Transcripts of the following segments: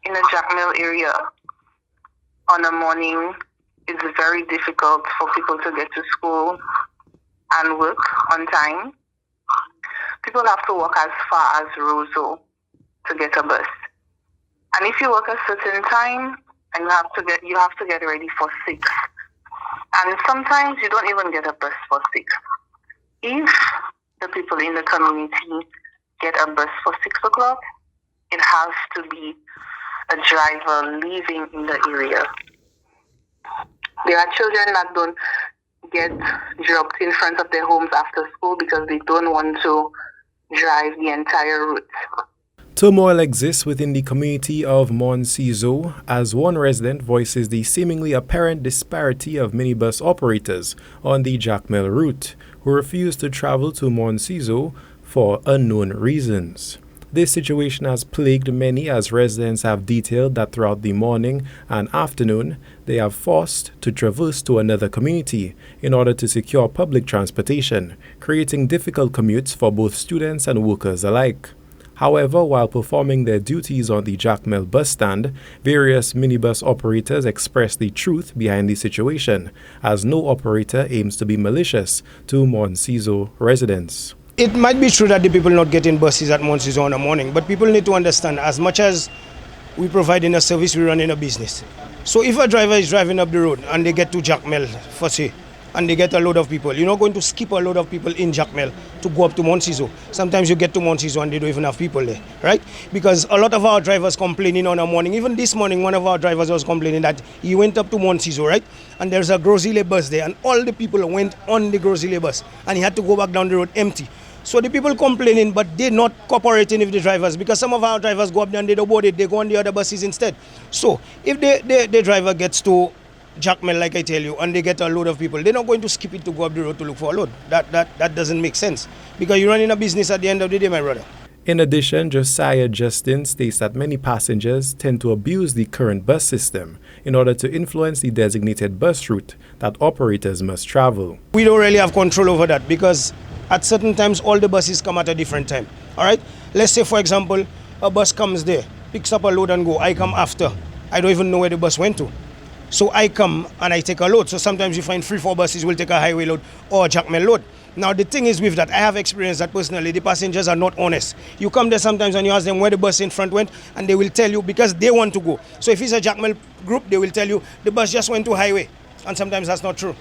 in the Jacmel area on a morning, it's very difficult for people to get to school and work on time. People have to walk as far as Roseau to get a bus. And if you work a certain time, and you have to get ready for 6. And sometimes you don't even get a bus for 6. If the people in the community get a bus for 6 o'clock, it has to be a driver living in the area. There are children that don't get dropped in front of their homes after school because they don't want to drive the entire route. Turmoil exists within the community of MORNE CISEAUX as one resident voices the seemingly apparent disparity of minibus operators on the Jacmel route who refuse to travel to MORNE CISEAUX for unknown reasons. This situation has plagued many as residents have detailed that throughout the morning and afternoon they are forced to traverse to another community in order to secure public transportation, creating difficult commutes for both students and workers alike. However, while performing their duties on the Jacmel bus stand, various minibus operators expressed the truth behind the situation, as no operator aims to be malicious to MORNE CISEAUX residents. It might be true that the people not getting buses at MORNE CISEAUX in the morning, but people need to understand, as much as we provide in a service, we run in a business. So if a driver is driving up the road and they get to Jacmel, for say, and they get a load of people, you're not going to skip a load of people in Jacmel to go up to MORNE CISEAUX. Sometimes you get to MORNE CISEAUX and they don't even have people there, right? Because a lot of our drivers complaining on a morning, even this morning, one of our drivers was complaining that he went up to MORNE CISEAUX, right? And there's a Grosile bus there, and all the people went on the Grosile bus, and he had to go back down the road empty. So the people complaining, but they're not cooperating with the drivers, because some of our drivers go up there and they don't board it, they go on the other buses instead. So if the driver gets to Jacmel, like I tell you, and they get a load of people, they're not going to skip it to go up the road to look for a load. That doesn't make sense, because you're running a business at the end of the day, my brother. In addition, Josiah Justin states that many passengers tend to abuse the current bus system in order to influence the designated bus route that operators must travel. We don't really have control over that, because at certain times all the buses come at a different time. All right, let's say for example a bus comes there, picks up a load and go. I come after, I don't even know where the bus went to. So I come and I take a load. So sometimes you find 3-4 buses will take a highway load or a Jacmel load. Now the thing is with that, I have experienced that personally, the passengers are not honest. You come there sometimes and you ask them where the bus in front went, and they will tell you because they want to go. So if it's a Jacmel group, they will tell you the bus just went to highway, and sometimes that's not true.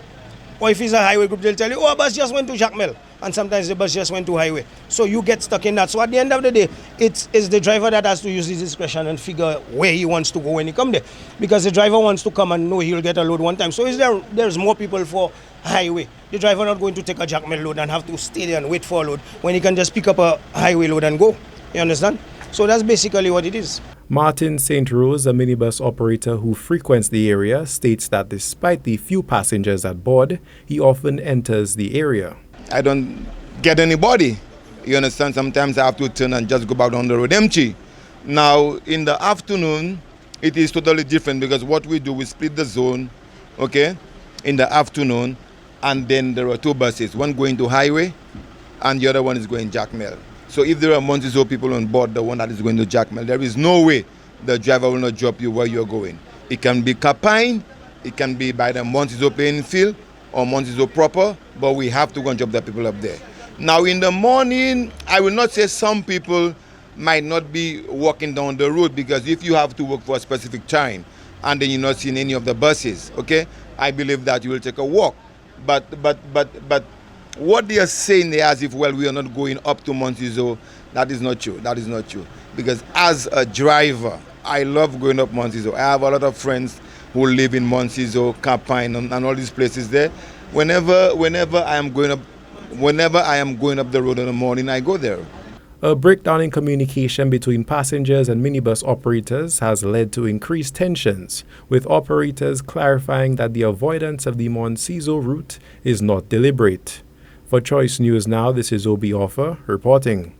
Or if it's a highway group, they'll tell you, oh, a bus just went to Jacmel, and sometimes the bus just went to highway. So you get stuck in that. So at the end of the day, it's the driver that has to use his discretion and figure where he wants to go when he comes there. Because the driver wants to come and know he'll get a load one time. So there's more people for highway. The driver not going to take a Jacmel load and have to stay there and wait for a load when he can just pick up a highway load and go. You understand? So that's basically what it is. Martin St. Rose, a minibus operator who frequents the area, states that despite the few passengers at board, he often enters the area. I don't get anybody. You understand? Sometimes I have to turn and just go back down the road empty. Now, in the afternoon, it is totally different, because what we do, we split the zone, okay, in the afternoon, and then there are 2 buses, one going to highway and the other one is going Jacmel. So if there are MORNE CISEAUX people on board, the one that is going to Jacmel, there is no way the driver will not drop you where you're going. It can be Capine, it can be by the MORNE CISEAUX playing field or MORNE CISEAUX proper, but we have to go and drop the people up there. Now in the morning, I will not say some people might not be walking down the road, because if you have to work for a specific time and then you're not seeing any of the buses, okay, I believe that you will take a walk. But what they are saying there as if, well, we are not going up to MORNE CISEAUX, that is not true. That is not true. Because as a driver, I love going up MORNE CISEAUX. I have a lot of friends who live in MORNE CISEAUX, Capine, and all these places there. Whenever I am going up the road in the morning, I go there. A breakdown in communication between passengers and minibus operators has led to increased tensions, with operators clarifying that the avoidance of the MORNE CISEAUX route is not deliberate. For Choice News Now, this is Obi Offor reporting.